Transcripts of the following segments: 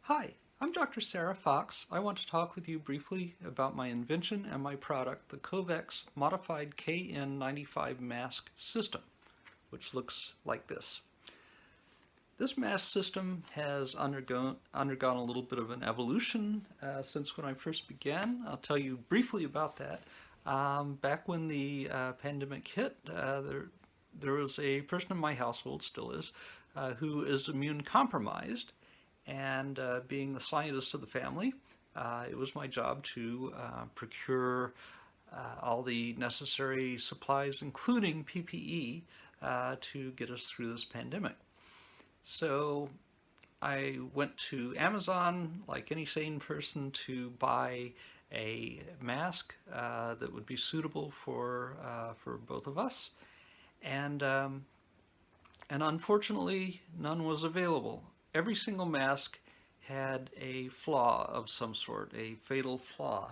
Hi, I'm Dr. Sarah Fox. I want to talk with you briefly about my invention and my product, the COVEX Modified KN95 Mask System, which looks like this. This mask system has undergone a little bit of an evolution since when I first began. I'll tell you briefly about that. Back when the pandemic hit, there was a person in my household, still is, who is immune compromised. And being the scientist of the family, it was my job to procure all the necessary supplies, including PPE, to get us through this pandemic. So I went to Amazon, like any sane person, to buy a mask that would be suitable for both of us, and unfortunately, none was available. Every single mask had a flaw of some sort, a fatal flaw.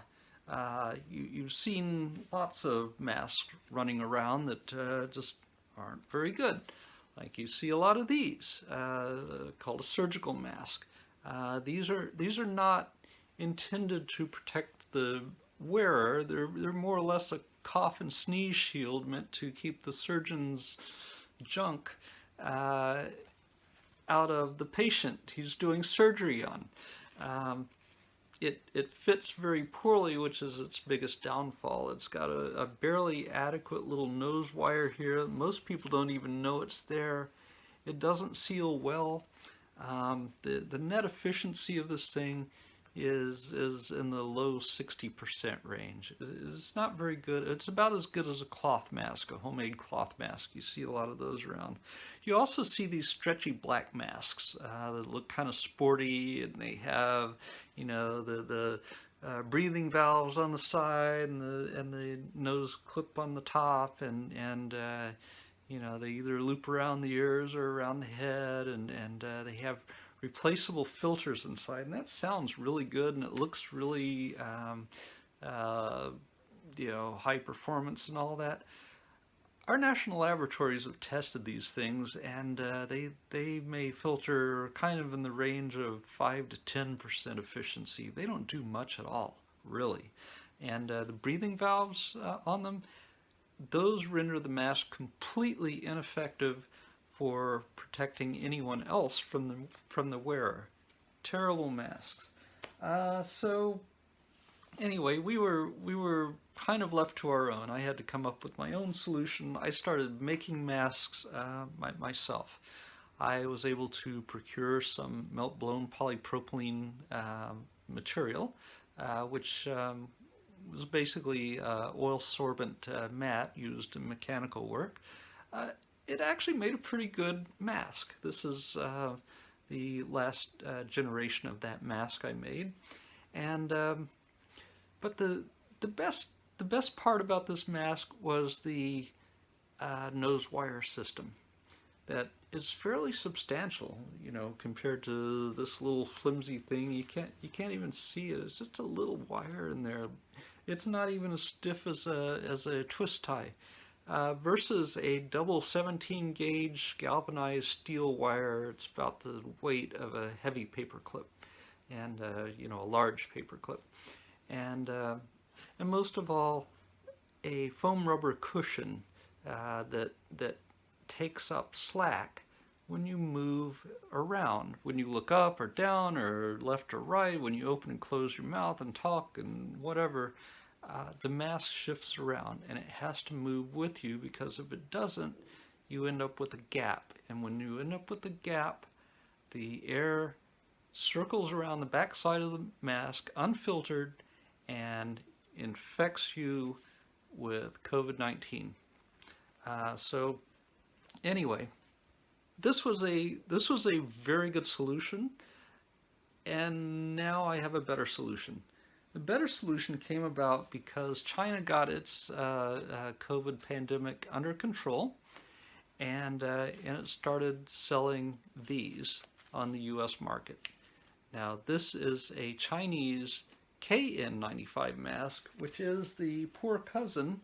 You've seen lots of masks running around that just aren't very good. Like you see a lot of these, called a surgical mask. These are not intended to protect the wearer. They're more or less a cough and sneeze shield meant to keep the surgeon's junk out of the patient he's doing surgery on. It fits very poorly, which is its biggest downfall. It's got a barely adequate little nose wire here. Most people don't even know it's there. It doesn't seal well. The net efficiency of this thing is in the low 60% range. It's not very good. It's about as good as a cloth mask, a homemade cloth mask. You see a lot of those around. You also see these stretchy black masks that look kind of sporty, and they have, you know, the breathing valves on the side and the nose clip on the top, and you know, they either loop around the ears or around the head, and they have replaceable filters inside, and that sounds really good, and it looks really you know, high performance and all that. Our national laboratories have tested these things, and they may filter kind of in the range of 5 to 10% efficiency. They don't do much at all, really. And the breathing valves on them, those render the mask completely ineffective for protecting anyone else from the wearer. Terrible masks. So anyway, we were kind of left to our own. I had to come up with my own solution. I started making masks myself. I was able to procure some melt-blown polypropylene material, which was basically oil sorbent mat used in mechanical work. It actually made a pretty good mask. This is the last generation of that mask I made, and but the best part about this mask was the nose wire system. That is fairly substantial, you know, compared to this little flimsy thing. You can't even see it. It's just a little wire in there. It's not even as stiff as a twist tie. Versus a double 17 gauge galvanized steel wire. It's about the weight of a heavy paper clip, and you know, a large paper clip, and most of all, a foam rubber cushion that takes up slack when you move around, when you look up or down or left or right, when you open and close your mouth and talk and whatever. The mask shifts around, and it has to move with you, because if it doesn't, you end up with a gap. And when you end up with a gap, the air circles around the back side of the mask unfiltered and infects you with COVID-19. So anyway, this was a very good solution, and now I have a better solution. The better solution came about because China got its COVID pandemic under control, and it started selling these on the U.S. market. Now, this is a Chinese KN95 mask, which is the poor cousin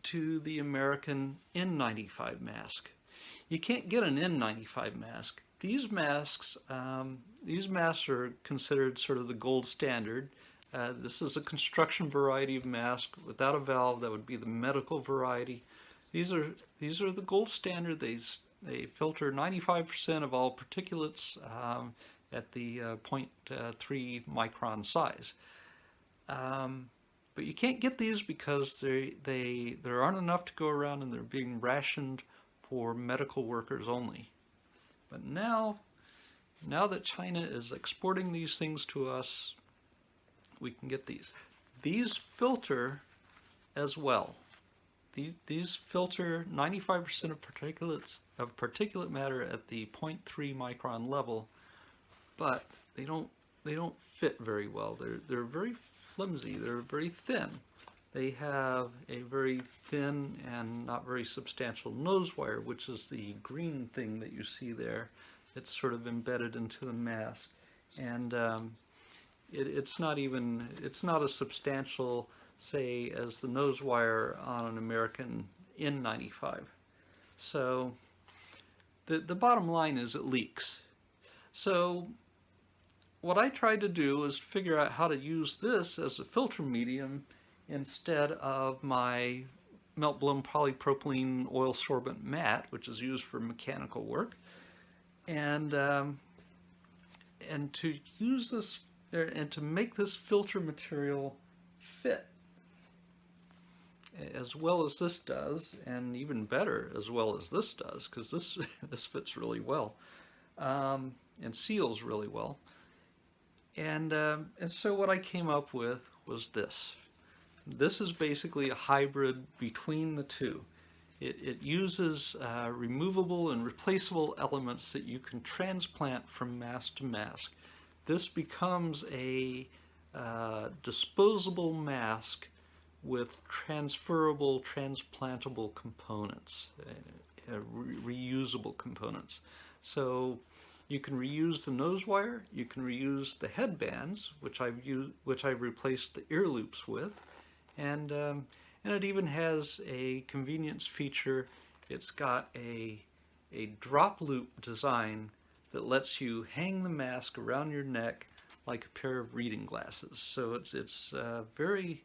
to the American N95 mask. You can't get an N95 mask these masks, are considered sort of the gold standard. This is a construction variety of mask without a valve. That would be the medical variety. These are the gold standard. They filter 95% of all particulates at the 0.3 micron size. But you can't get these because there aren't enough to go around, and they're being rationed for medical workers only. But now that China is exporting these things to us, we can get these. These filter as well. These filter 95% of particulate matter at the 0.3 micron level, but they don't fit very well. They're very flimsy. They're very thin. They have a very thin and not very substantial nose wire, which is the green thing that you see there. It's sort of embedded into the mask, and it's not as substantial, say, as the nose wire on an American N95. So the bottom line is it leaks. So what I tried to do was figure out how to use this as a filter medium instead of my melt-blown polypropylene oil sorbent mat, which is used for mechanical work, and to use this and to make this filter material fit as well as this does, and even better as well as this does, because this fits really well and seals really well. And so what I came up with was this. This is basically a hybrid between the two. It uses removable and replaceable elements that you can transplant from mask to mask. This becomes a disposable mask with transferable, transplantable components, reusable components. So you can reuse the nose wire, you can reuse the headbands, which I've replaced the ear loops with, and it even has a convenience feature. It's got a drop loop design that lets you hang the mask around your neck like a pair of reading glasses. So it's very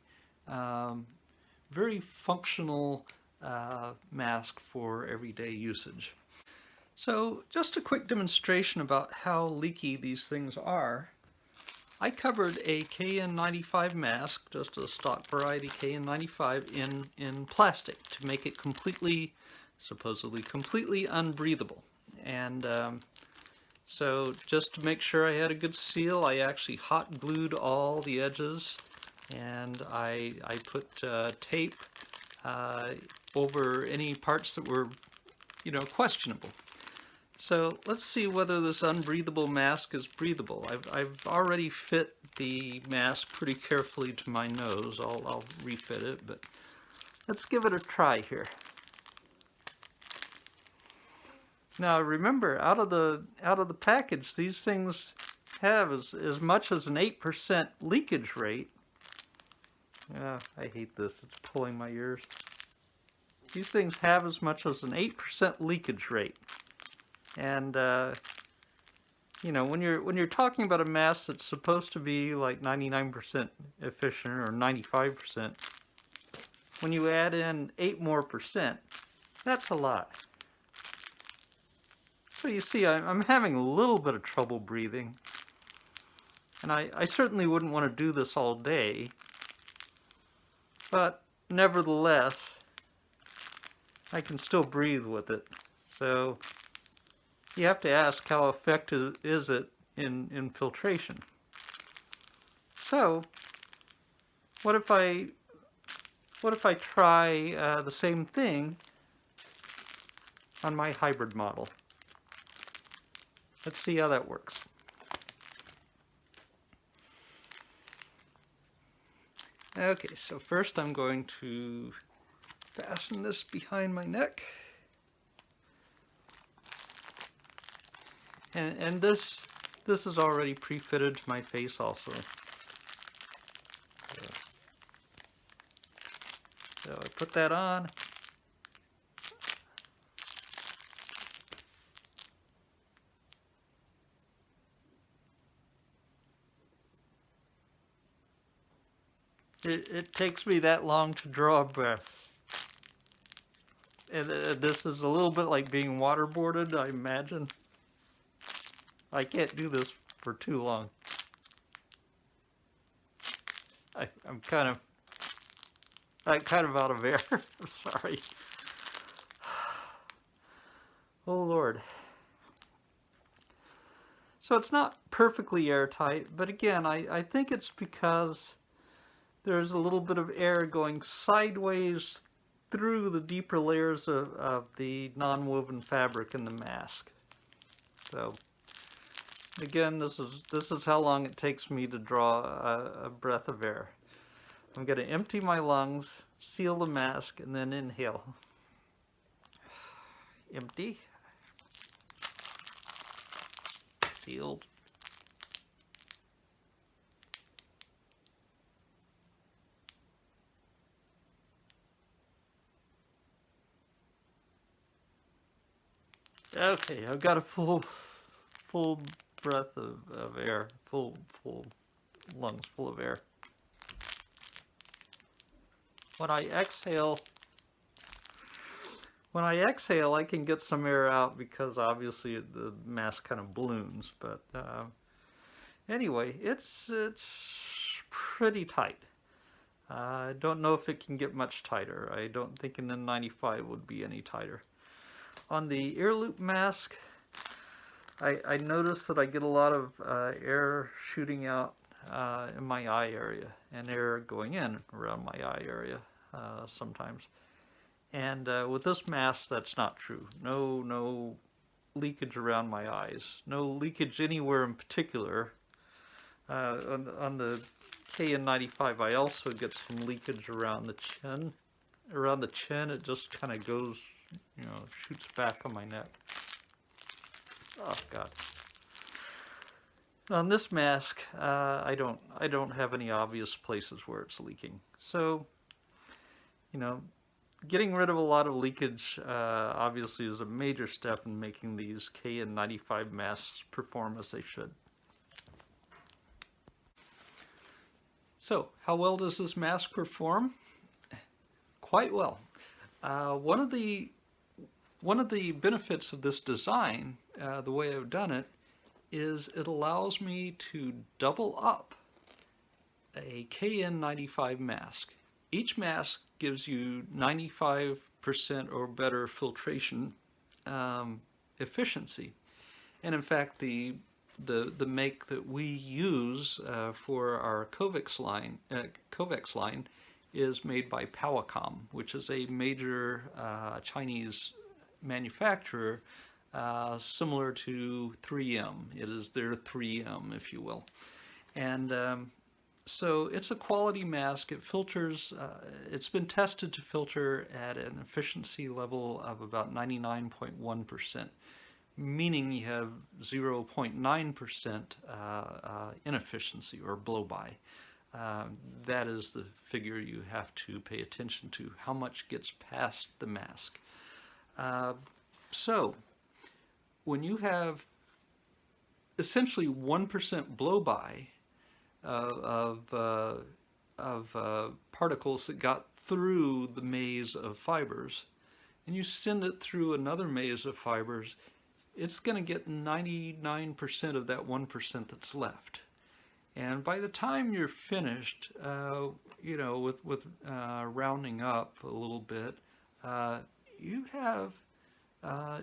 functional mask for everyday usage. So just a quick demonstration about how leaky these things are. I covered a KN95 mask, just a stock variety KN95, in plastic to make it supposedly completely unbreathable. And so just to make sure I had a good seal, I actually hot glued all the edges, and I put tape over any parts that were, questionable. So let's see whether this unbreathable mask is breathable. I've already fit the mask pretty carefully to my nose. I'll refit it, but let's give it a try here. Now remember, out of the package, these things have as much as an 8% leakage rate. I hate this. It's pulling my ears. These things have as much as an 8% leakage rate. And when you're talking about a mask that's supposed to be like 99% efficient or 95%, when you add in 8 more percent, that's a lot. So you see, I'm having a little bit of trouble breathing, and I certainly wouldn't want to do this all day, but nevertheless, I can still breathe with it. So you have to ask, how effective is it in filtration? So what if I try the same thing on my hybrid model? Let's see how that works. Okay, so first I'm going to fasten this behind my neck. And this is already pre-fitted to my face also. So I put that on. It takes me that long to draw a breath. And this is a little bit like being waterboarded, I imagine. I can't do this for too long. I'm kind of out of air. I'm sorry. Oh Lord. So it's not perfectly airtight, but again, I think it's because there's a little bit of air going sideways through the deeper layers of the non-woven fabric in the mask. So again, this is how long it takes me to draw a breath of air. I'm going to empty my lungs, seal the mask, and then inhale. Empty. Sealed. Okay, I've got a full breath of air, full lungs full of air. When I exhale, I can get some air out because obviously the mask kind of balloons. But anyway, it's pretty tight. I don't know if it can get much tighter. I don't think an N95 would be any tighter. On the Earloop mask, I notice that I get a lot of air shooting out in my eye area and air going in around my eye area sometimes. And with this mask, that's not true. No leakage around my eyes. No leakage anywhere in particular. On the KN95, I also get some leakage around the chin. Around the chin, it just kind of goes, shoots back on my neck. Oh God. On this mask, I don't have any obvious places where it's leaking. So, getting rid of a lot of leakage obviously is a major step in making these KN95 masks perform as they should. So, how well does this mask perform? Quite well. One of the benefits of this design, the way I've done it, is it allows me to double up a KN95 mask. Each mask gives you 95% or better filtration efficiency. And in fact, the make that we use for our COVEX line is made by Powacom, which is a major Chinese manufacturer similar to 3M. It is their 3M, if you will. And so it's a quality mask. It filters, it's been tested to filter at an efficiency level of about 99.1%, meaning you have 0.9% inefficiency or blow-by. That is the figure you have to pay attention to, how much gets past the mask. So when you have essentially 1% blow-by of particles that got through the maze of fibers, and you send it through another maze of fibers, it's going to get 99% of that 1% that's left. And by the time you're finished, with rounding up a little bit, you have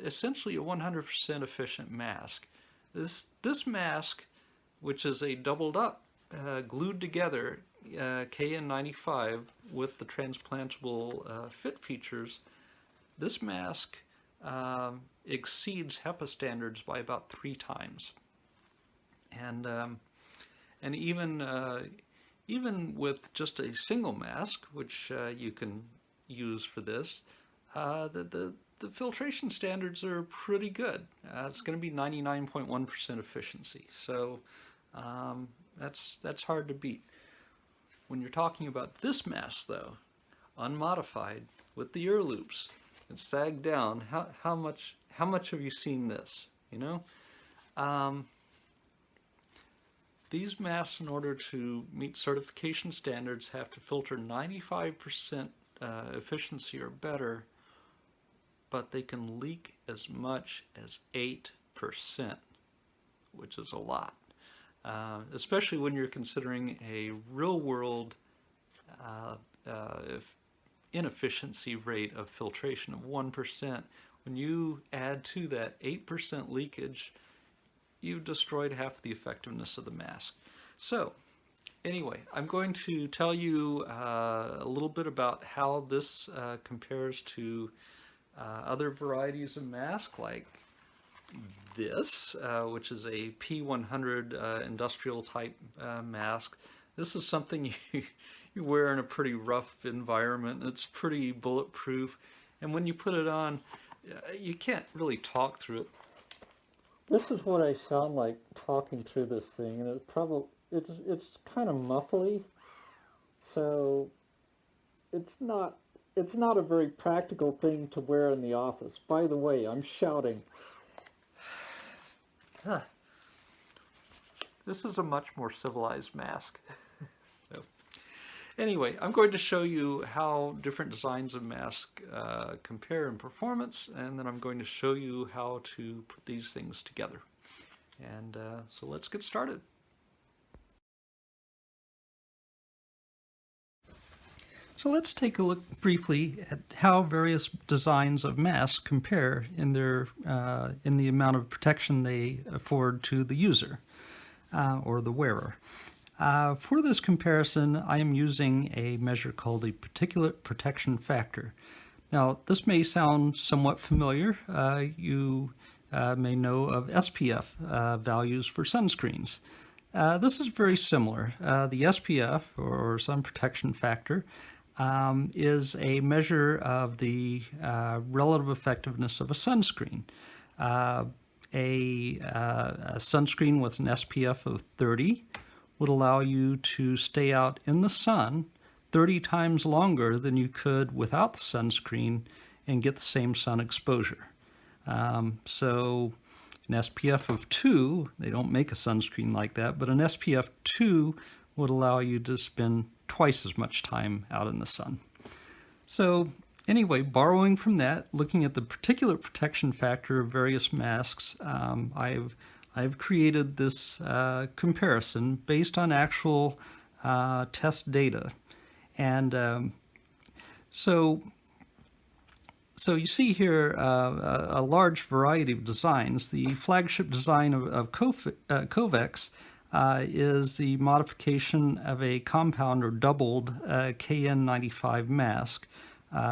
essentially a 100% efficient mask. This mask, which is a doubled up, glued together KN95 with the transplantable fit features, this mask exceeds HEPA standards by about 3 times. And even with just a single mask, which you can use for this, the filtration standards are pretty good. It's going to be 99.1% efficiency. So that's hard to beat. When you're talking about this mask, though, unmodified with the Earloops, it's sagged down. How much have you seen this? these masks, in order to meet certification standards, have to filter 95% efficiency or better, but they can leak as much as 8%, which is a lot. Especially when you're considering a real-world uh, uh, inefficiency rate of filtration of 1%. When you add to that 8% leakage, you've destroyed half the effectiveness of the mask. So, anyway, I'm going to tell you a little bit about how this compares to other varieties of mask, like this, which is a P100 industrial type mask. This is something you wear in a pretty rough environment. It's pretty bulletproof, and when you put it on, you can't really talk through it. This is what I sound like talking through this thing, and it's kind of muffly, so it's not a very practical thing to wear in the office. By the way, I'm shouting. Huh. This is a much more civilized mask. So, anyway, I'm going to show you how different designs of masks compare in performance, and then I'm going to show you how to put these things together. And so let's get started. So let's take a look briefly at how various designs of masks compare in the amount of protection they afford to the user or the wearer. For this comparison, I am using a measure called the particulate protection factor. Now, this may sound somewhat familiar. You may know of SPF values for sunscreens. This is very similar. The SPF, or sun protection factor, is a measure of the relative effectiveness of a sunscreen. A sunscreen with an SPF of 30 would allow you to stay out in the sun 30 times longer than you could without the sunscreen and get the same sun exposure. So an SPF of 2, they don't make a sunscreen like that, but an SPF 2 would allow you to spend twice as much time out in the sun. So anyway, borrowing from that, looking at the particulate protection factor of various masks, I've created this comparison based on actual test data. And so you see here a large variety of designs. The flagship design of COVEX is the modification of a compound or doubled KN95 mask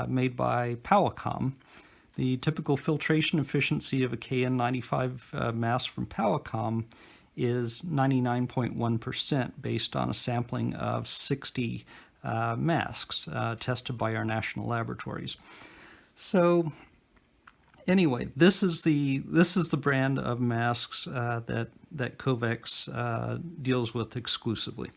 made by Powacom. The typical filtration efficiency of a KN95 mask from Powacom is 99.1% based on a sampling of 60 masks tested by our national laboratories. So anyway, this is the brand of masks that COVEX deals with exclusively.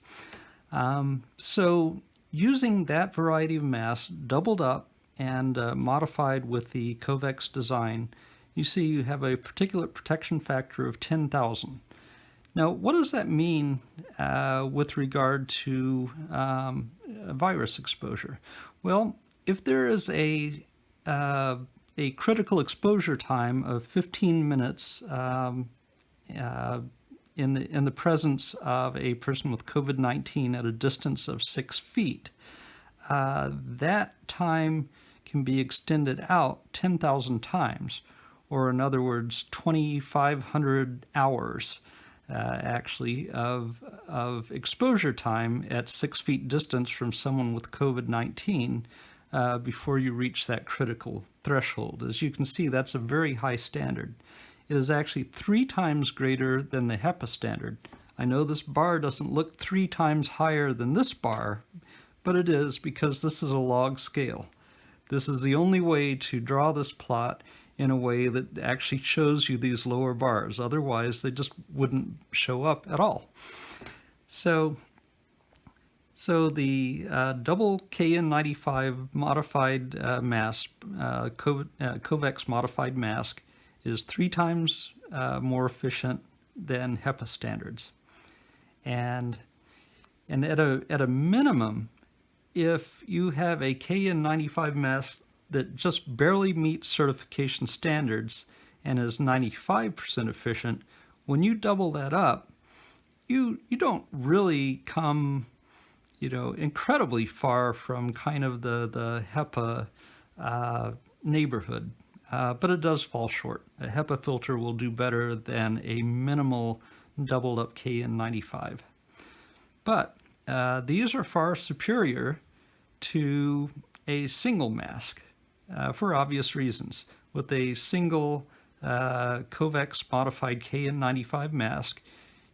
So using that variety of masks doubled up and modified with the COVEX design, you see you have a particulate protection factor of 10,000. Now, what does that mean with regard to virus exposure? Well, if there is a critical exposure time of 15 minutes in the presence of a person with COVID-19 at a distance of 6 feet, that time can be extended out 10,000 times, or in other words, 2,500 hours actually of exposure time at 6 feet distance from someone with COVID-19 before you reach that critical threshold. As you can see, that's a very high standard. It is actually 3 times greater than the HEPA standard. I know this bar doesn't look 3 times higher than this bar, but it is because this is a log scale. This is the only way to draw this plot in a way that actually shows you these lower bars. Otherwise, they just wouldn't show up at all. So the double KN95 modified mask, COVEX modified mask, is 3 times more efficient than HEPA standards. And at a minimum, if you have a KN95 mask that just barely meets certification standards and is 95% efficient, when you double that up, you don't really come, incredibly far from kind of the HEPA neighborhood. But it does fall short. A HEPA filter will do better than a minimal doubled up KN95. But these are far superior to a single mask for obvious reasons. With a single COVEX modified KN95 mask,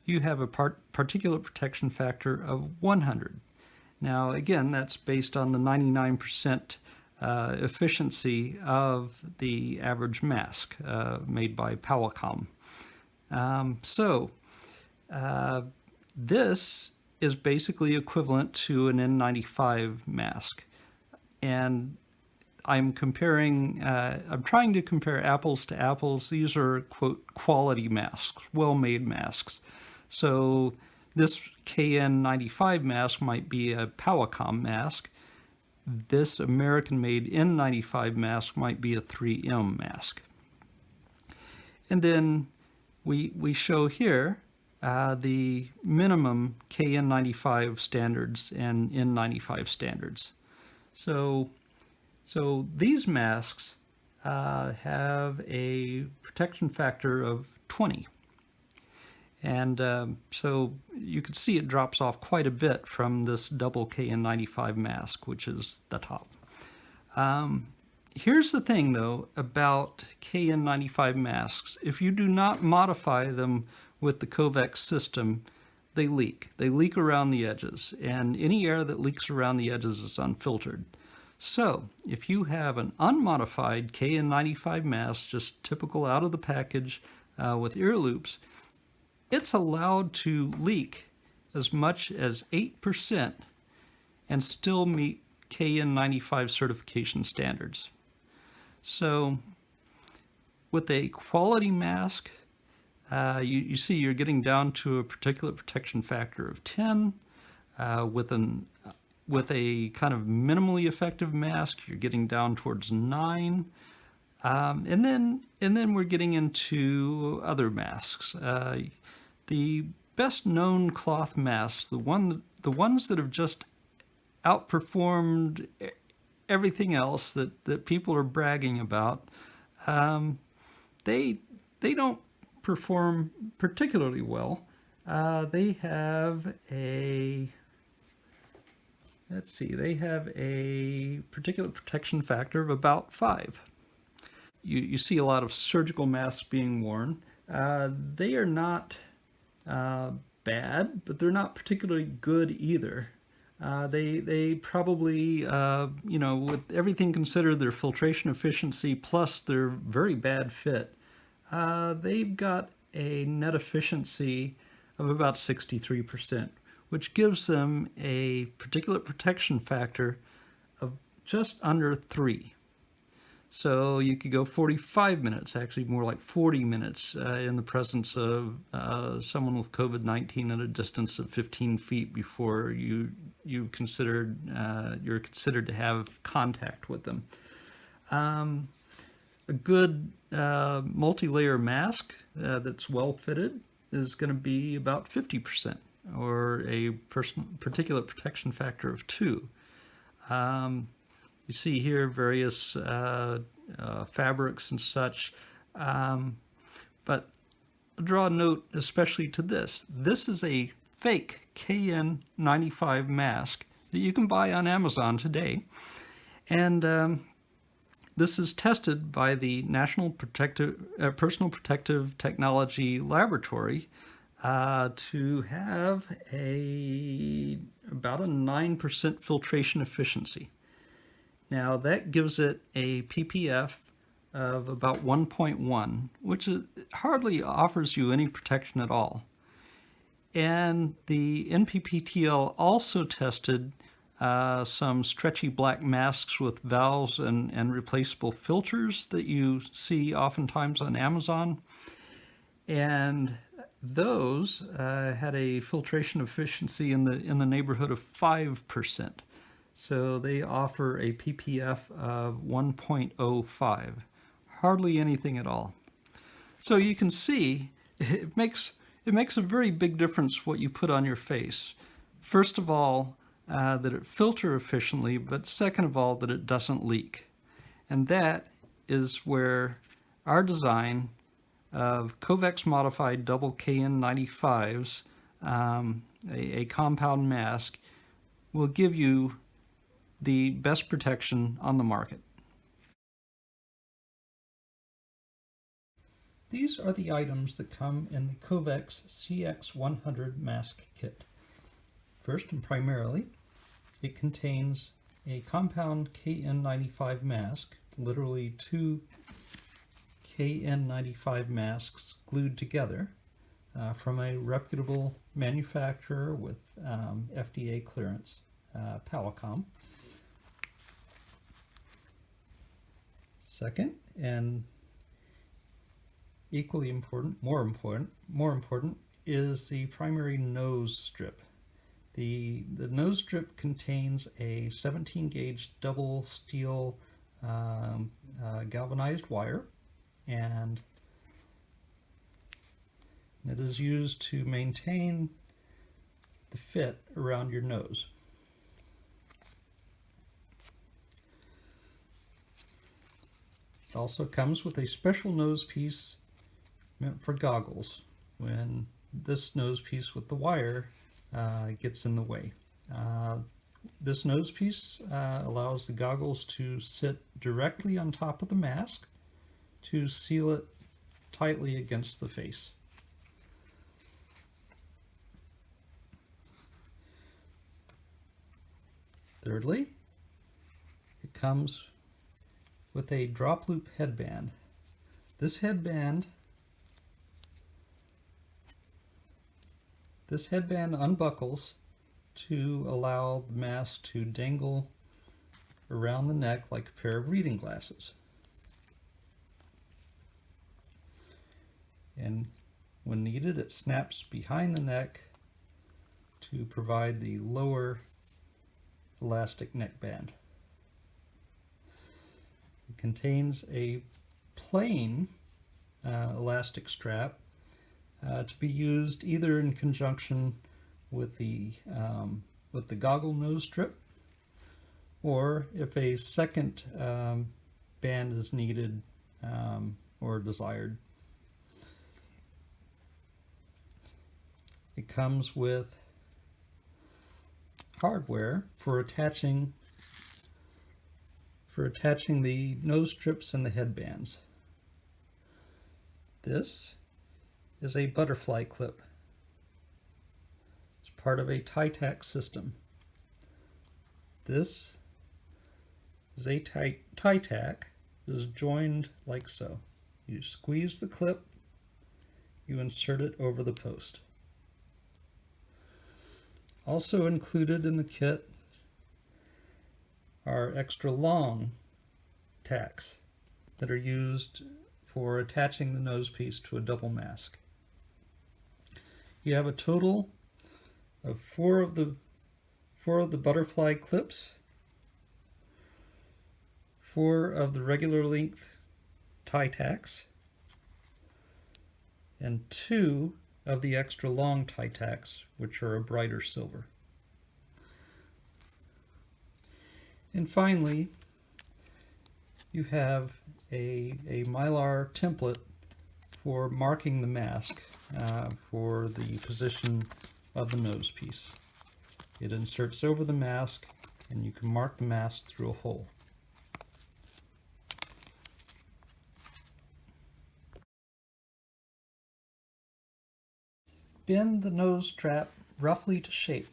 you have a particulate protection factor of 100. Now, again, that's based on the 99% efficiency of the average mask made by Powelcom. This is basically equivalent to an N95 mask. And I'm trying to compare apples to apples. These are, quote, quality masks, well-made masks. So this KN95 mask might be a Powelcom mask. This American-made N95 mask might be a 3M mask. And then we show here the minimum KN95 standards and N95 standards. So these masks have a protection factor of 20. And so you can see it drops off quite a bit from this double KN95 mask, which is the top. Here's the thing, though, about KN95 masks. If you do not modify them with the COVEX system, they leak. They leak around the edges, and any air that leaks around the edges is unfiltered. So if you have an unmodified KN95 mask, just typical out of the package with ear loops, it's allowed to leak as much as 8% and still meet KN95 certification standards. So with a quality mask, you see you're getting down to a particulate protection factor of 10. With a kind of minimally effective mask, you're getting down towards 9. And then we're getting into other masks. The best known cloth masks, the ones that have just outperformed everything else that people are bragging about, they don't perform particularly well. They have a particulate protection factor of about 5. You see a lot of surgical masks being worn. They are not bad, but they're not particularly good either. They probably, with everything considered, their filtration efficiency plus their very bad fit, they've got a net efficiency of about 63%, which gives them a particulate protection factor of just under 3. So you could go 45 minutes, actually more like 40 minutes, in the presence of someone with COVID-19 at a distance of 15 feet before you're considered to have contact with them. A good multi-layer mask that's well fitted is going to be about 50%, or a particulate protection factor of 2. You see here various fabrics and such, but draw a note especially to this. This is a fake KN95 mask that you can buy on Amazon today, and this is tested by the National Personal Protective Technology Laboratory to have about a 9% filtration efficiency. Now that gives it a ppf of about 1.1, which hardly offers you any protection at all. And the NPPTL also tested some stretchy black masks with valves and replaceable filters that you see oftentimes on Amazon. And Those had a filtration efficiency in the neighborhood of 5%. So they offer a ppf of 1.05, hardly anything at all. So you can see it makes a very big difference what you put on your face. First of all, that it filters efficiently, but second of all, that it doesn't leak. And that is where our design of COVEX modified double KN95s, a compound mask, will give you the best protection on the market. These are the items that come in the COVEX CX100 mask kit. First and primarily, it contains a compound KN95 mask, literally two KN95 masks glued together from a reputable manufacturer with FDA clearance, Palicom. Second, and equally important, more important, is the primary nose strip. The nose strip contains a 17 gauge double steel galvanized wire, and it is used to maintain the fit around your nose. It also comes with a special nose piece meant for goggles when this nose piece with the wire gets in the way. This nose piece allows the goggles to sit directly on top of the mask to seal it tightly against the face. Thirdly, it comes with a drop loop headband. This headband unbuckles to allow the mask to dangle around the neck like a pair of reading glasses. And when needed, it snaps behind the neck to provide the lower elastic neckband. It contains a plain elastic strap to be used either in conjunction with the goggle nose strip, or if a second band is needed or desired. It comes with hardware for attaching the nose strips and the headbands. This is a butterfly clip. It's part of a tie-tack system. This is a tie-tack that is joined like so. You squeeze the clip, you insert it over the post. Also included in the kit are extra long tacks that are used for attaching the nose piece to a double mask. You have a total of four of the butterfly clips, 4 of the regular length tie tacks, and 2 of the extra long tie tacks, which are a brighter silver. And finally, you have a mylar template for marking the mask for the position of the nose piece. It inserts over the mask, and you can mark the mask through a hole. Bend the nose strap roughly to shape.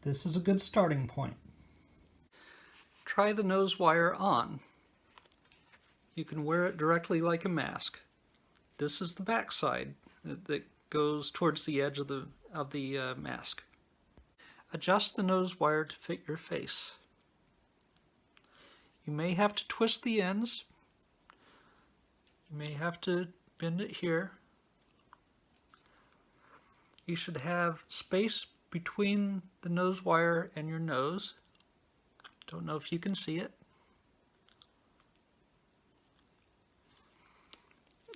This is a good starting point. Try the nose wire on. You can wear it directly like a mask. This is the back side that goes towards the edge of the mask. adjust the nose wire to fit your face. You may have to twist the ends. You may have to bend it here. You should have space between the nose wire and your nose. Don't know if you can see it.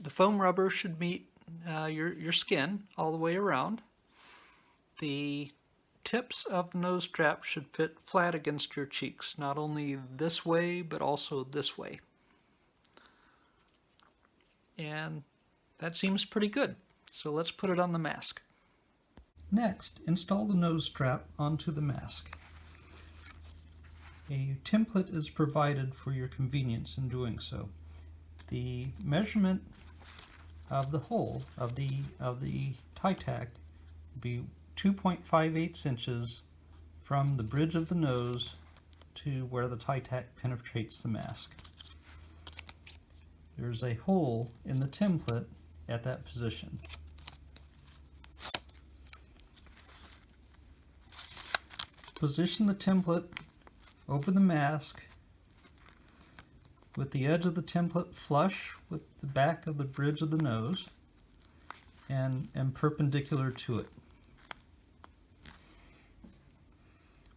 The foam rubber should meet your skin all the way around. The tips of the nose strap should fit flat against your cheeks, not only this way, but also this way. And that seems pretty good. So let's put it on the mask. Next, install the nose strap onto the mask. A template is provided for your convenience in doing so. The measurement of the hole of the tie tack will be 2.58 inches from the bridge of the nose to where the tie tack penetrates the mask. There's a hole in the template at that position. Position the template over the mask with the edge of the template flush with the back of the bridge of the nose and perpendicular to it.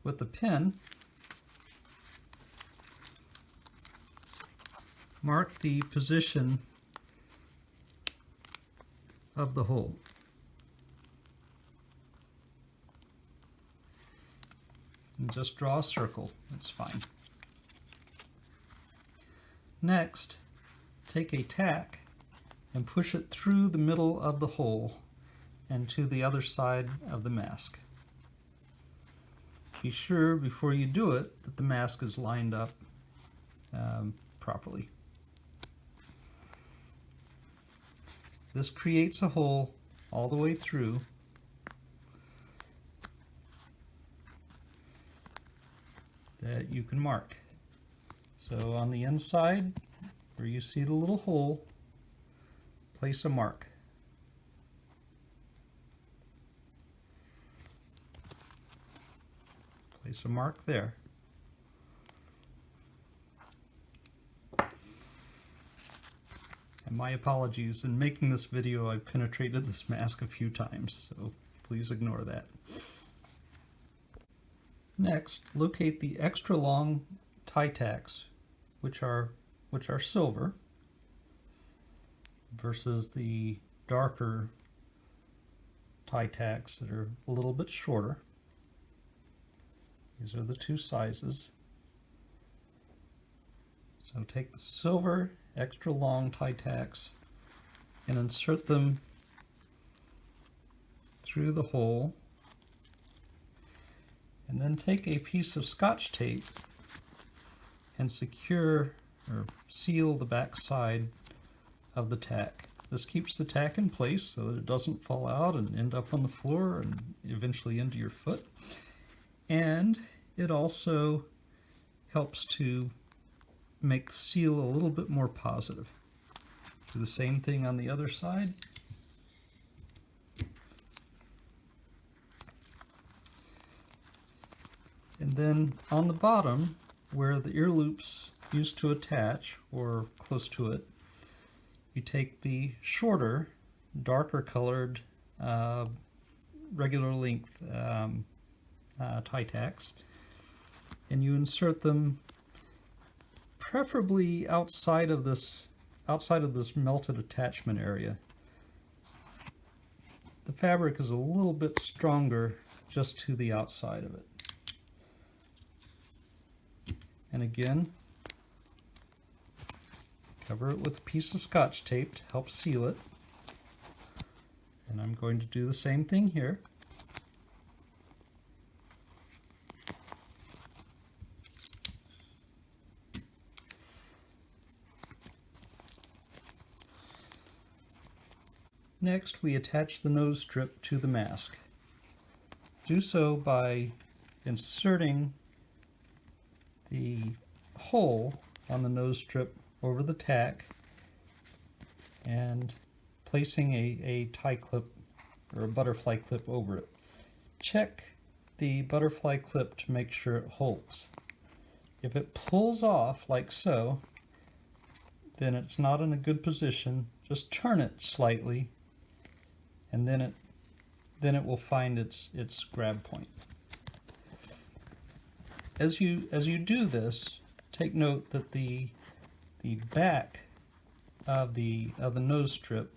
With the pen, mark the position of the hole. And just draw a circle, that's fine. Next, take a tack and push it through the middle of the hole and to the other side of the mask. Be sure before you do it that the mask is lined up properly. This creates a hole all the way through. That you can mark. So on the inside, where you see the little hole, place a mark. Place a mark there. And my apologies, in making this video I've penetrated this mask a few times, so please ignore that. Next, locate the extra long tie tacks, which are silver, versus the darker tie tacks that are a little bit shorter. These are the two sizes. So take the silver extra long tie tacks and insert them through the hole. And then take a piece of Scotch tape and secure or seal the back side of the tack. This keeps the tack in place so that it doesn't fall out and end up on the floor and eventually into your foot. And it also helps to make the seal a little bit more positive. Do the same thing on the other side. And then on the bottom, where the ear loops used to attach, or close to it, you take the shorter, darker colored, regular length tie tacks, and you insert them preferably outside of this melted attachment area. The fabric is a little bit stronger just to the outside of it. And again, cover it with a piece of Scotch tape to help seal it. And I'm going to do the same thing here. Next, we attach the nose strip to the mask. Do so by inserting the hole on the nose strip over the tack and placing a tie clip or a butterfly clip over it. Check the butterfly clip to make sure it holds. If it pulls off like so, then it's not in a good position. Just turn it slightly, and then it will find its grab point. As you do this, take note that the back of the nose strip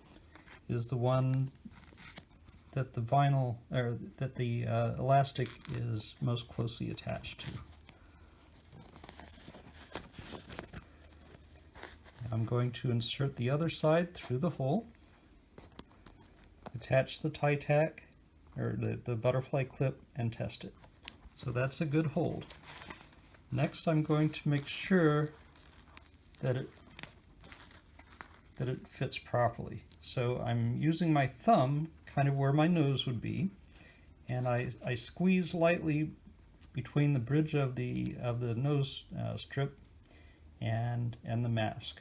is the one that the vinyl, or that the elastic is most closely attached to. I'm going to insert the other side through the hole, attach the tie tack, or the butterfly clip, and test it. So that's a good hold. Next, I'm going to make sure that it fits properly. So I'm using my thumb kind of where my nose would be, and I squeeze lightly between the bridge of the nose strip and the mask.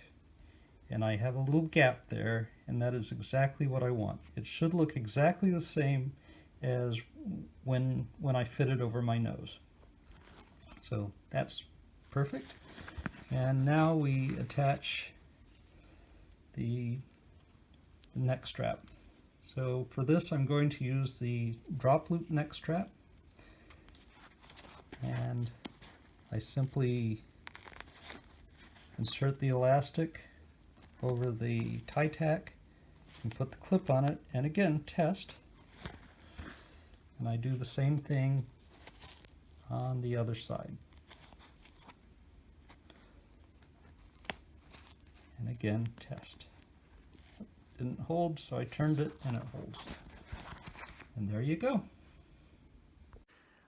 And I have a little gap there, and that is exactly what I want. It should look exactly the same as when I fit it over my nose. So that's perfect. And now we attach the neck strap. So for this, I'm going to use the drop loop neck strap, and I simply insert the elastic over the tie tack and put the clip on it, and again test. And I do the same thing on the other side. And again test. Didn't hold, so I turned it and it holds. And there you go.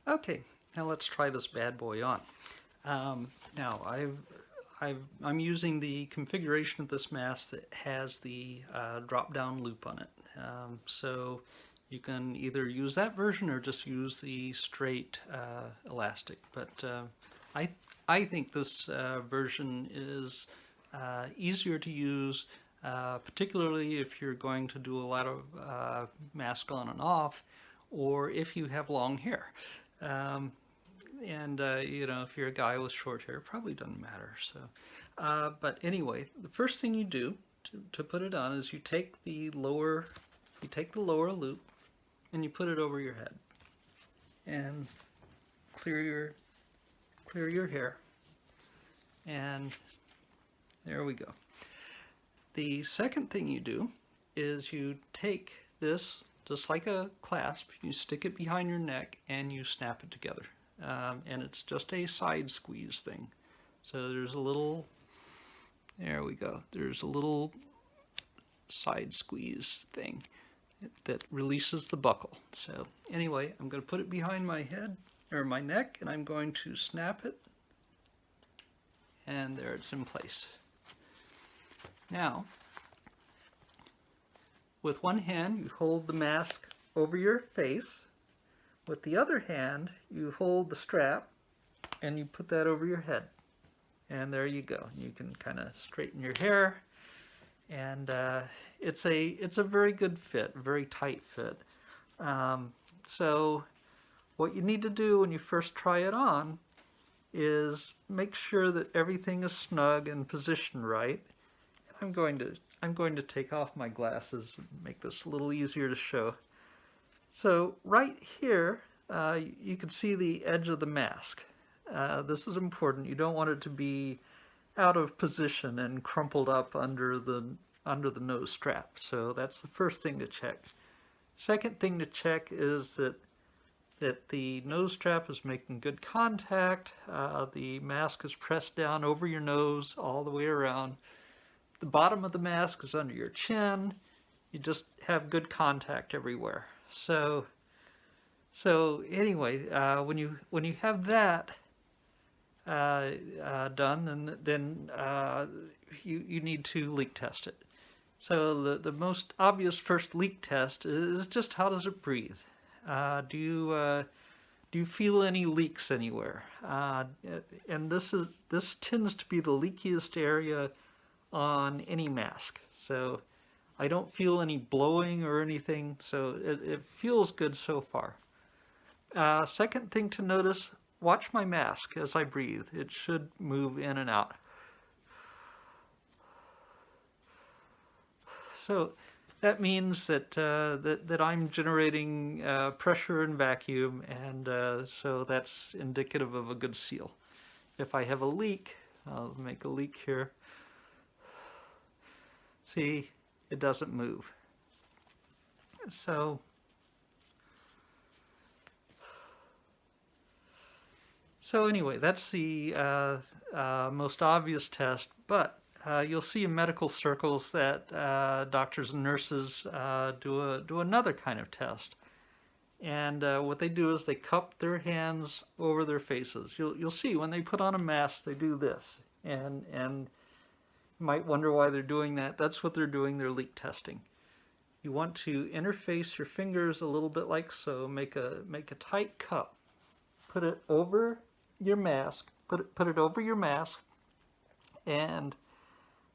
Okay, now let's try this bad boy on. Now I'm using the configuration of this mask that has the drop-down loop on it. So you can either use that version or just use the straight elastic. But I think this version is easier to use, particularly if you're going to do a lot of mask on and off, or if you have long hair. You know, if you're a guy with short hair, it probably doesn't matter. So, but anyway, the first thing you do to put it on is you take the lower loop and you put it over your head and clear your hair, and there we go. The second thing you do is you take this, just like a clasp, you stick it behind your neck and you snap it together. And it's just a side squeeze thing. So there's a little, there we go, there's a little side squeeze thing that releases the buckle. So anyway, I'm going to put it behind my head, or my neck, and I'm going to snap it, and there it's in place. Now, with one hand you hold the mask over your face. With the other hand, you hold the strap and you put that over your head. And there you go. You can kind of straighten your hair, and it's a very good fit, very tight fit. So what you need to do when you first try it on is make sure that everything is snug and positioned right. And I'm going to take off my glasses and make this a little easier to show. So right here, you can see the edge of the mask. This is important. You don't want it to be out of position and crumpled up under the nose strap. So that's the first thing to check. Second thing to check is that the nose strap is making good contact. The mask is pressed down over your nose all the way around. The bottom of the mask is under your chin. You just have good contact everywhere. So anyway, when you have that done, then you need to leak test it. So the most obvious first leak test is just, how does it breathe? Do you feel any leaks anywhere? And this tends to be the leakiest area on any mask. So I don't feel any blowing or anything, so it feels good so far. Second thing to notice, watch my mask as I breathe. It should move in and out. So that means that I'm generating pressure and vacuum, and so that's indicative of a good seal. If I have a leak, I'll make a leak here. See, it doesn't move. So anyway, that's the most obvious test, but you'll see in medical circles that doctors and nurses do another kind of test. And what they do is they cup their hands over their faces. You'll see when they put on a mask, they do this. And you might wonder why they're doing that. That's what they're doing. They're leak testing. You want to interface your fingers a little bit like so. Make a tight cup. Put it over your mask. Put it over your mask, and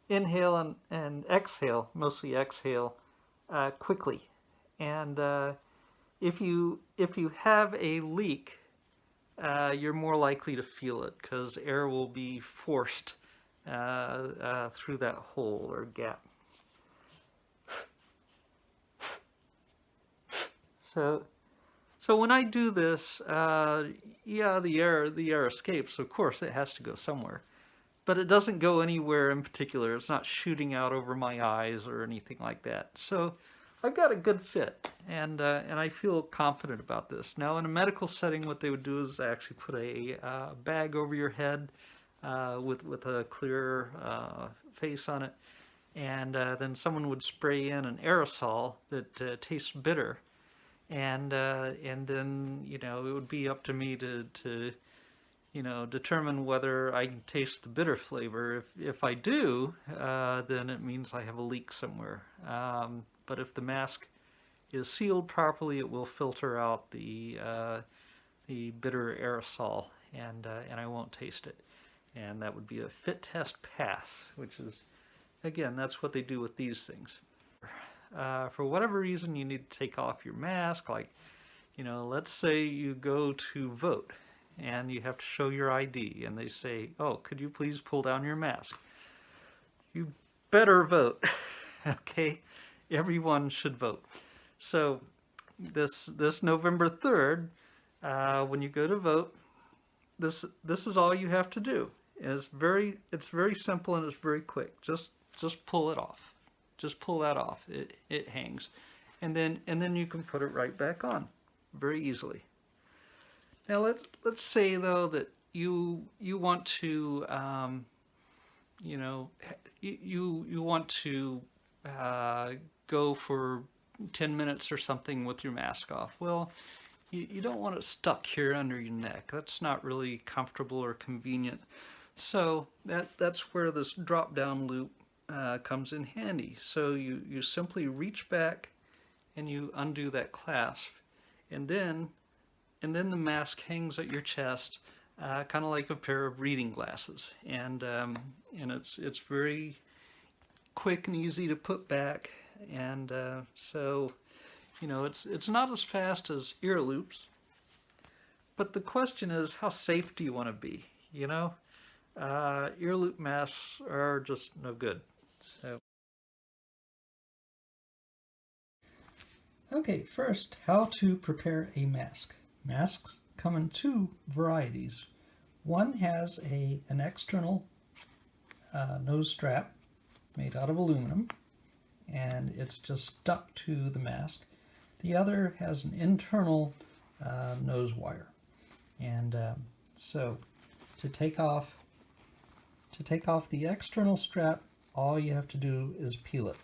inhale and exhale. Mostly exhale quickly. And if you have a leak, you're more likely to feel it because air will be forced through that hole or gap. So when I do this, yeah, the air escapes. Of course, it has to go somewhere, but it doesn't go anywhere in particular. It's not shooting out over my eyes or anything like that. So I've got a good fit, and I feel confident about this. Now, in a medical setting, what they would do is actually put a bag over your head with a clear face on it, and then someone would spray in an aerosol that tastes bitter. And then it would be up to me to determine whether I can taste the bitter flavor. If I do, then it means I have a leak somewhere. But if the mask is sealed properly, it will filter out the bitter aerosol, and I won't taste it. And that would be a fit test pass, which is, again, that's what they do with these things. For whatever reason you need to take off your mask, like, let's say you go to vote and you have to show your ID and they say, oh, could you please pull down your mask? You better vote. Okay? Everyone should vote. So this November 3rd, when you go to vote, this is all you have to do. It's very simple and it's very quick. Just pull it off. Just pull that off. It hangs, and then you can put it right back on, very easily. Now let's say though that you want to you want to go for 10 minutes or something with your mask off. Well, you don't want it stuck here under your neck. That's not really comfortable or convenient. So that's where this drop down loop comes in handy. So you simply reach back and you undo that clasp, and then the mask hangs at your chest, kind of like a pair of reading glasses, and it's very quick and easy to put back, and so it's not as fast as Earloops, but the question is, how safe do you want to be? Earloop masks are just no good. So, okay, first, how to prepare a mask. Masks come in two varieties. One has an external nose strap made out of aluminum, and it's just stuck to the mask. The other has an internal nose wire, and so to take off the external strap, all you have to do is peel it,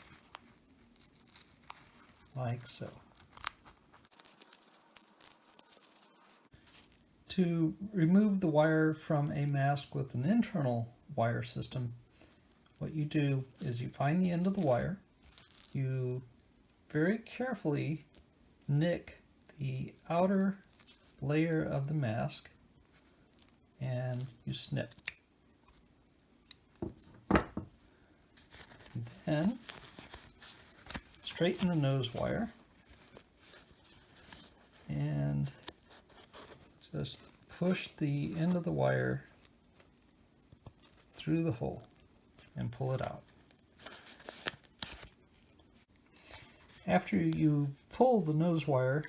like so. To remove the wire from a mask with an internal wire system, what you do is you find the end of the wire, you very carefully nick the outer layer of the mask, and you snip. Then straighten the nose wire and just push the end of the wire through the hole and pull it out. After you pull the nose wire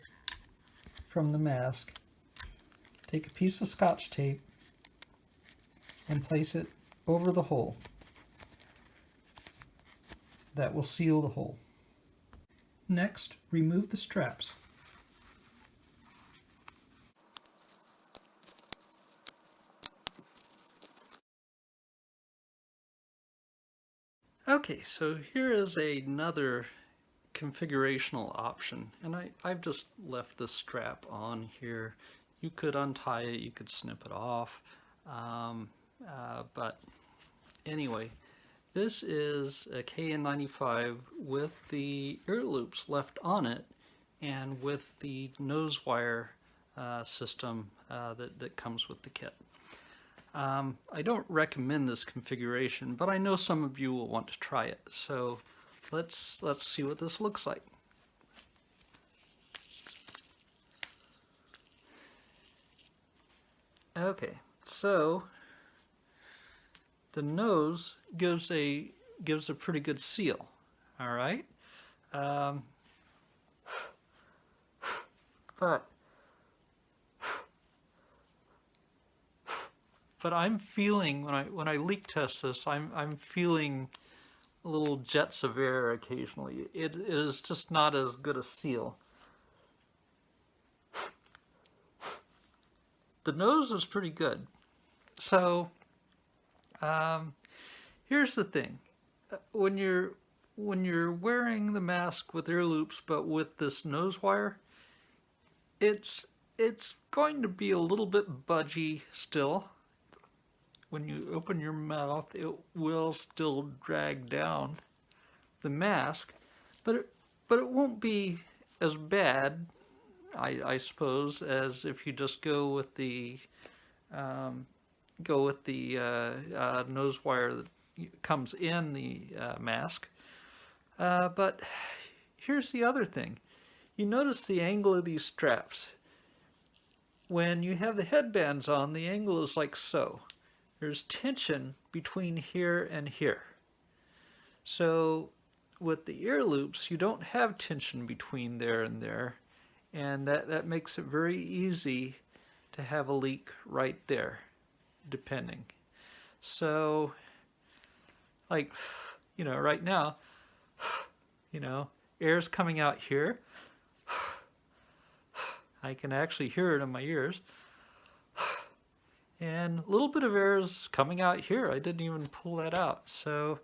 from the mask, take a piece of Scotch tape and place it over the hole. That will seal the hole. Next, remove the straps. Okay, so here is another configurational option, and I've just left the strap on here. You could untie it, you could snip it off, but anyway, this is a KN95 with the ear loops left on it and with the nose wire system that comes with the kit. I don't recommend this configuration, but I know some of you will want to try it, so let's see what this looks like. Okay, so the nose gives a pretty good seal. All right, but I'm feeling when I leak test this, I'm feeling little jets of air occasionally. It is just not as good a seal. The nose is pretty good. So here's the thing: when you're wearing the mask with ear loops, but with this nose wire, it's going to be a little bit budgy still. When you open your mouth, it will still drag down the mask, but it won't be as bad, I suppose, as if you just go with the nose wire that comes in the mask. But here's the other thing: you notice the angle of these straps. When you have the headbands on, the angle is like so. There's tension between here and here. So with the ear loops, you don't have tension between there and there, and that makes it very easy to have a leak right there, depending. So, like, right now, air's coming out here. I can actually hear it in my ears. And a little bit of air is coming out here. I didn't even pull that out. So,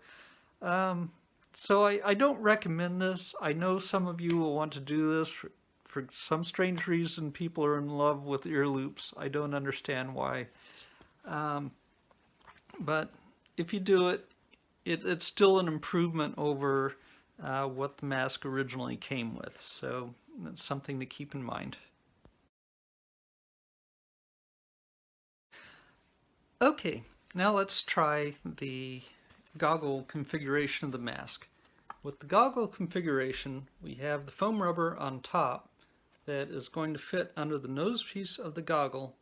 I don't recommend this. I know some of you will want to do this. For some strange reason, people are in love with ear loops. I don't understand why. But if you do it, it's still an improvement over what the mask originally came with. So that's something to keep in mind. Okay, now let's try the goggle configuration of the mask. With the goggle configuration, we have the foam rubber on top that is going to fit under the nose piece of the goggle,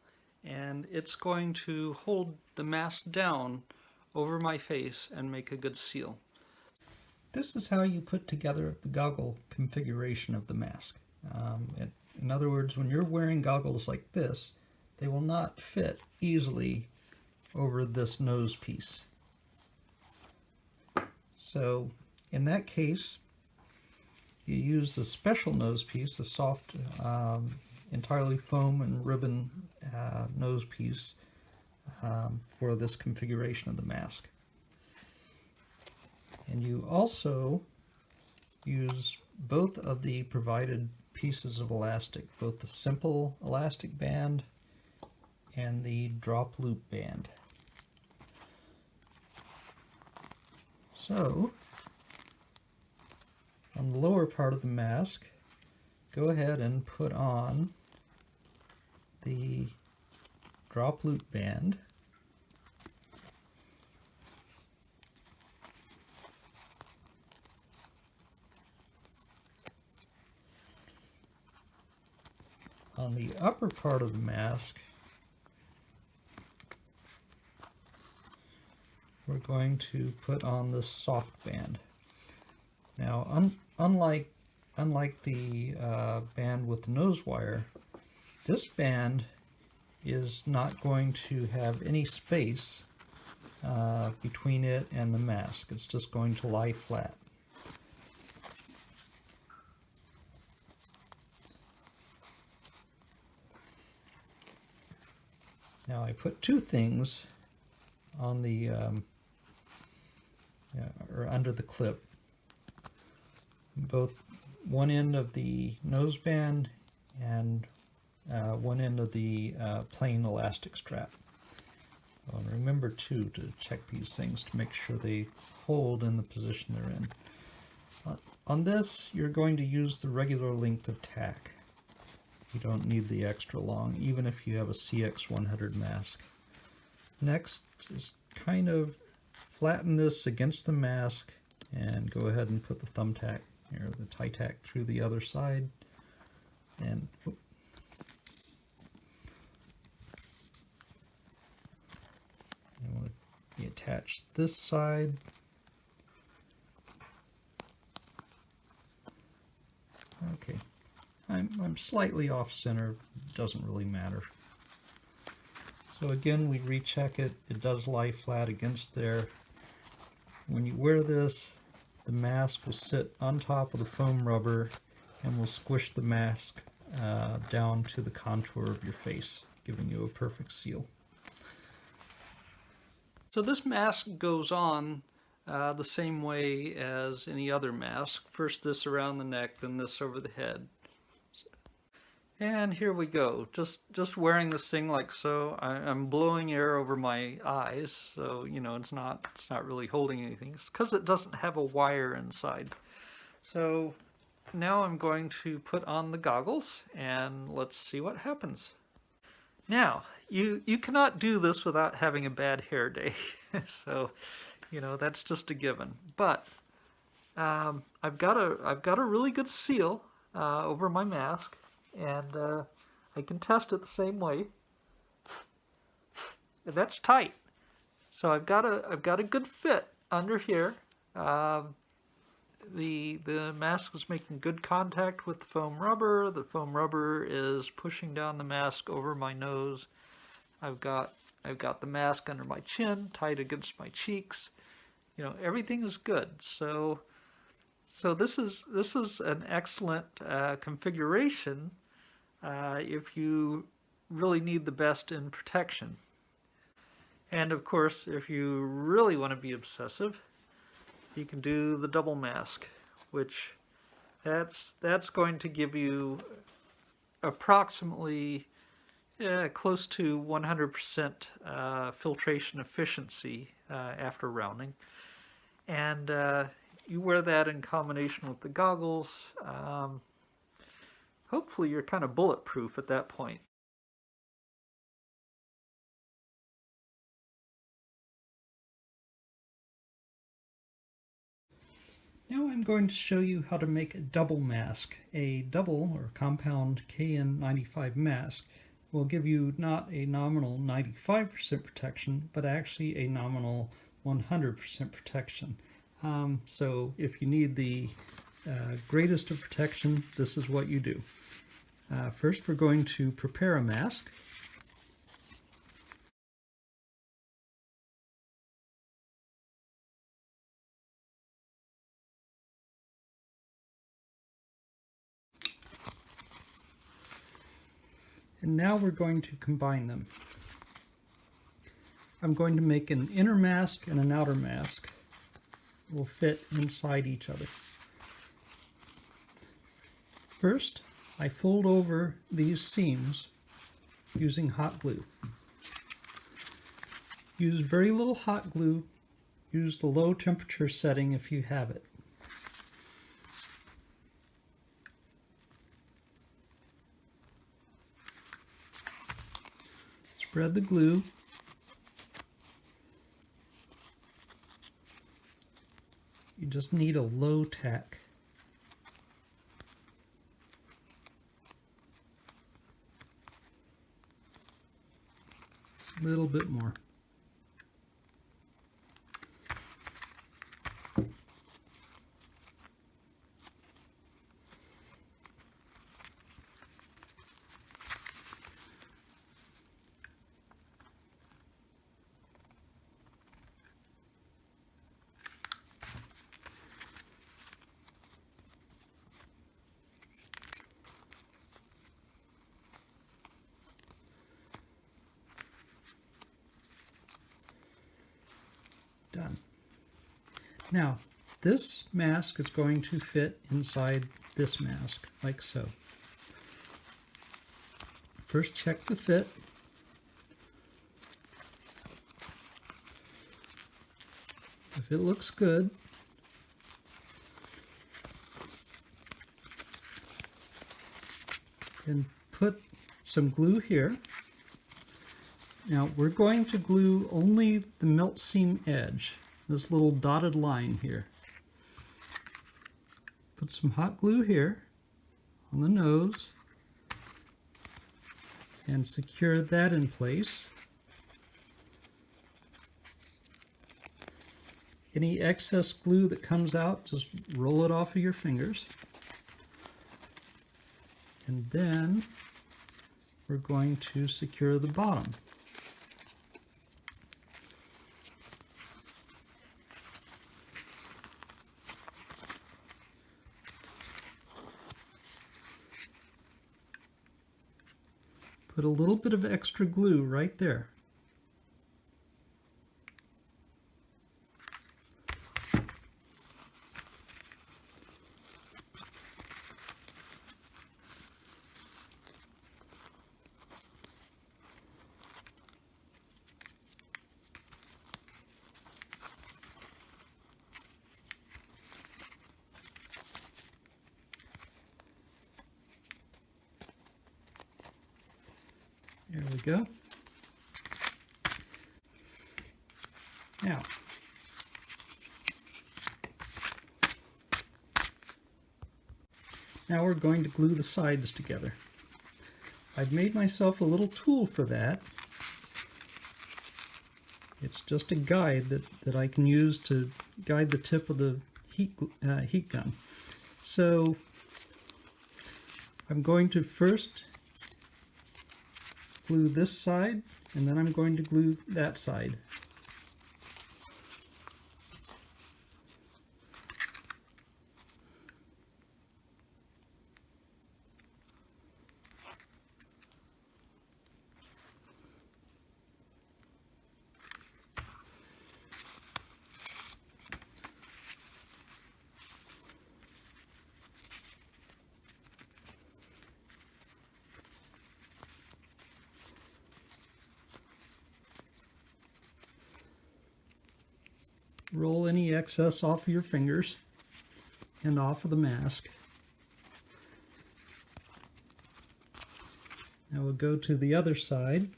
and it's going to hold the mask down over my face and make a good seal. This is how you put together the goggle configuration of the mask. In other words, when you're wearing goggles like this, they will not fit easily over this nose piece. So in that case, you use the special nose piece, a soft, entirely foam and ribbon nose piece for this configuration of the mask. And you also use both of the provided pieces of elastic, both the simple elastic band and the drop loop band. So, on the lower part of the mask, go ahead and put on the drop loop band. On the upper part of the mask, we're going to put on this soft band. Now, unlike the band with the nose wire, this band is not going to have any space between it and the mask. It's just going to lie flat. Now I put two things on the or under the clip, both one end of the nose band and one end of the plain elastic strap. And remember too to check these things to make sure they hold in the position they're in. On this, you're going to use the regular length of tack. You don't need the extra long, even if you have a CX100 mask. Next, just kind of flatten this against the mask and go ahead and put the thumbtack or the tie tack through the other side. And we attach this side. Okay, I'm slightly off center, doesn't really matter. So again, we recheck it. It does lie flat against there. When you wear this, the mask will sit on top of the foam rubber and will squish the mask down to the contour of your face, giving you a perfect seal. So this mask goes on the same way as any other mask. First this around the neck, then this over the head. And here we go, just wearing this thing like so. I'm blowing air over my eyes, so you know it's not really holding anything. It's because it doesn't have a wire inside. So now I'm going to put on the goggles and let's see what happens. Now you cannot do this without having a bad hair day, so you know that's just a given. But I've got a really good seal over my mask. And I can test it the same way. That's tight. So I've got a good fit under here. The mask is making good contact with the foam rubber. The foam rubber is pushing down the mask over my nose. I've got the mask under my chin, tight against my cheeks. You know, everything is good. So this is an excellent configuration if you really need the best in protection. And of course, if you really want to be obsessive, you can do the double mask, which that's going to give you approximately close to 100% filtration efficiency after rounding. And you wear that in combination with the goggles. Hopefully you're kind of bulletproof at that point. Now I'm going to show you how to make a double mask. A double or compound KN95 mask will give you not a nominal 95% protection, but actually a nominal 100% protection. So if you need the greatest of protection, this is what you do. First, we're going to prepare a mask. And now we're going to combine them. I'm going to make an inner mask and an outer mask. It will fit inside each other. First, I fold over these seams using hot glue. Use very little hot glue. Use the low temperature setting if you have it. Spread the glue. You just need a low tack. A little bit more. Now, this mask is going to fit inside this mask, like so. First, check the fit. If it looks good, then put some glue here. Now, we're going to glue only the melt seam edge, this little dotted line here. Put some hot glue here on the nose and secure that in place. Any excess glue that comes out, just roll it off of your fingers. And then we're going to secure the bottom. Put a little bit of extra glue right there. There we go. Now we're going to glue the sides together. I've made myself a little tool for that. It's just a guide that I can use to guide the tip of the heat gun. So I'm going to first glue this side, and then I'm going to glue that side. Roll any excess off of your fingers and off of the mask. Now we'll go to the other side.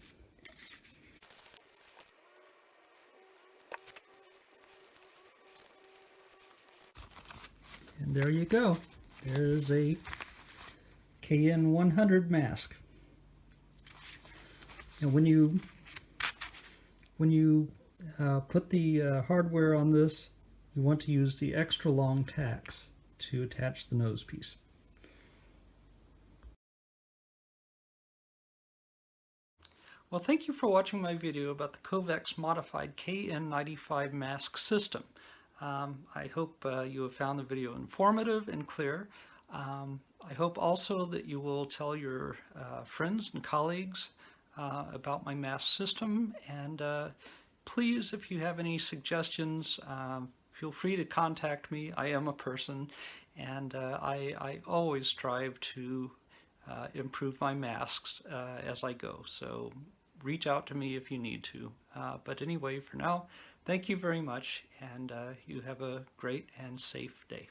And there you go. There is a KN100 mask. And when you put the hardware on this, you want to use the extra long tacks to attach the nose piece. Well, thank you for watching my video about the COVEX modified KN95 mask system. I hope you have found the video informative and clear. I hope also that you will tell your friends and colleagues about my mask system, and please, if you have any suggestions, feel free to contact me. I am a person, and I always strive to improve my masks as I go. So reach out to me if you need to. But anyway, for now, thank you very much, and you have a great and safe day.